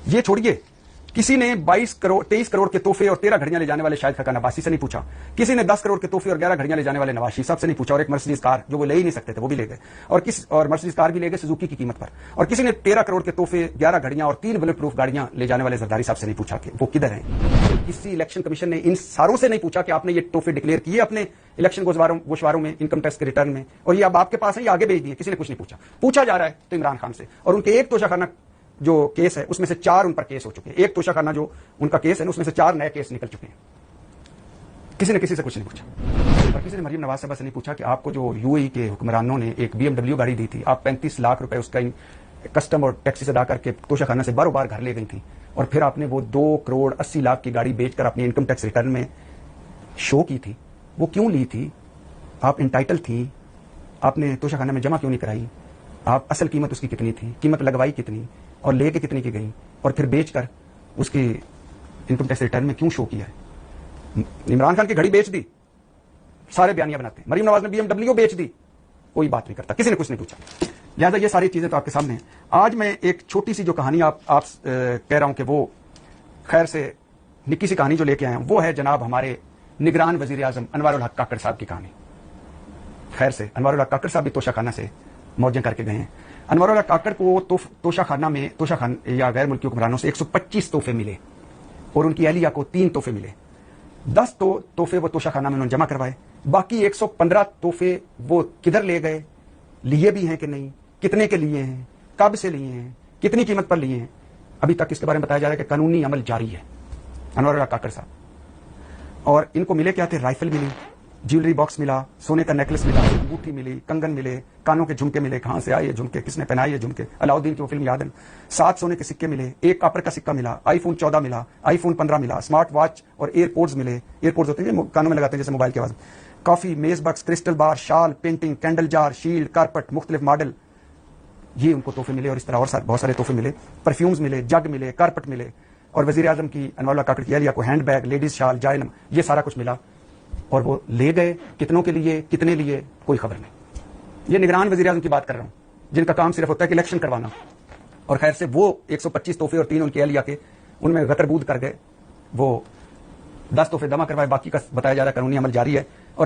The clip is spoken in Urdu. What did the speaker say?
یہ چھوڑیے, کسی نے 23 کروڑ کے تحفے اور 13 گھڑیاں لے جانے والے شاہد خاقان عباسی سے نہیں پوچھا, کسی نے 10 کروڑ کے تحفے اور 11 گھڑیاں لے جانے والے نواز شریف صاحب سے نہیں پوچھا, اور ایک مرسیڈیز کار جو وہ لے ہی نہیں سکتے تھے وہ بھی لے گئے, اور مرسیڈیز کار بھی لے گئے سوزوکی کی قیمت پر, اور کسی نے 13 کروڑ کے تحفے, 11 گھڑیاں اور 3 بلٹ پروف گاڑیاں لے جانے والے زرداری صاحب سے نہیں پوچھا کہ وہ کدھر ہیں. کسی الیکشن کمیشن نے ان ساروں سے نہیں پوچھا کہ آپ نے یہ تحفے ڈکلیئر کیے اپنے الیکشن گوشواروں میں, انکم ٹیکس کے ریٹرن میں, اور یہ اب آپ کے پاس ہیں, یہ آگے بھیج دیے, کسی نے کچھ نہیں پوچھا. پوچھا جا رہا ہے تو عمران خان سے, اور ان کے ایک توشہ خانہ جو کیس ہے اس میں سے 4 ان پر کیس ہو چکے ہیں. ایک توشہ خانہ جو ان کا کیس ہے اس میں سے 4 نئے کیس نکل چکے ہیں. کسی نے کسی سے کچھ نہیں پوچھا. اور کسی نے مریم نواز صاحبہ سے نہیں پوچھا کہ آپ کو جو یو اے ای کے حکمرانوں نے ایک BMW گاڑی دی تھی, آپ 35 لاکھ روپے اس کا کسٹم اور ٹیکسز ادا کر کے توشہ خانہ سے باروبار گھر لے گئی تھی, اور پھر آپ نے وہ 2 کروڑ 80 لاکھ کی گاڑی بیچ کر اپنی انکم ٹیکس ریٹرن میں شو کی تھی. وہ کیوں لی تھی؟ آپ انٹائٹل تھی, آپ نے توشہ خانہ میں جمع کیوں نہیں کرائی؟ آپ اصل قیمت اس کی کتنی تھی, قیمت لگوائی کتنی, اور لے کے کتنے کی گئی, اور پھر بیچ کر اس کی انکم ٹیکس ریٹرن میں کیوں شو کیا ہے؟ عمران خان کی گھڑی بیچ دی, سارے بیانیاں بناتے ہیں. مریم نواز نے BMW بیچ دی, کوئی بات نہیں کرتا, کسی نے کچھ نہیں پوچھا. لہٰذا یہ ساری چیزیں تو آپ کے سامنے ہیں. آج میں ایک چھوٹی سی جو کہانی آپ کہہ رہا ہوں کہ وہ خیر سے نکی سی کہانی جو لے کے آئے ہیں, وہ ہے جناب ہمارے نگران وزیر اعظم انوار الحق کاکڑ صاحب کی کہانی. خیر سے انوار الحق کاکڑ صاحب بھی توشہ خانہ سے موجیں کر کے گئے ہیں. انوار الحق کاکڑ کو توشہ خانہ یا غیر ملکی حکمرانوں سے 125 تحفے ملے, اور ان کی اہلیہ کو 3 تحفے ملے. 10 تحفے وہ توشہ خانہ میں انہوں نے جمع کروائے, باقی 115 تحفے وہ کدھر لے گئے, لیے بھی ہیں کہ نہیں, کتنے کے لیے ہیں, کب سے لیے ہیں, کتنی قیمت پر لیے ہیں, ابھی تک اس کے بارے میں بتایا جا رہا ہے کہ قانونی عمل جاری ہے. انوار الحق کاکڑ صاحب, اور ان کو ملے کیا تھے؟ رائفل ملی, جیولری باکس ملا, سونے کا نیکلس ملا, انگوٹھی ملی, کنگن ملے, کانوں کے جھمکے ملے. کہاں سے آئے یہ جھمکے, کس نے پہنائے یہ جھمکے؟ علاؤدین کی وہ فلم یاد ہے. 7 سونے کے سکے ملے, 1 کاپر کا سکہ ملا, iPhone 14 ملا, iPhone 15 ملا, اسمارٹ واچ اور ایئرپورٹس ملے. ایئرپورٹس ہوتے ہیں کانوں میں لگاتے ہیں جیسے موبائل کی آواز. کافی, میز بکس, کرسٹل بار, شال, پینٹنگ, کینڈل جار, شیلڈ, کارپٹ, مختلف ماڈل, یہ ان کو تحفے ملے. اور اس طرح اور بہت سارے تحفے ملے. پرفیومز ملے, جگ ملے, کارپٹ ملے, اور وزیر اعظم کی انوار الحق کاکڑ کی اہلیہ کو ہینڈ بیگ, لیڈیز شال, جائنم, یہ سارا کچھ ملا. اور وہ لے گئے, کتنوں کے لیے, کتنے لیے, کوئی خبر نہیں. یہ نگران وزیر اعظم کی بات کر رہا ہوں جن کا کام صرف ہوتا ہے کہ الیکشن کروانا. اور خیر سے وہ 125 تحفے اور 3 ان کی اہلیہ کے, ان میں غتر بود کر گئے. وہ 10 تحفے جمع کروائے, باقی کا بتایا جا رہا ہے قانونی عمل جاری ہے. اور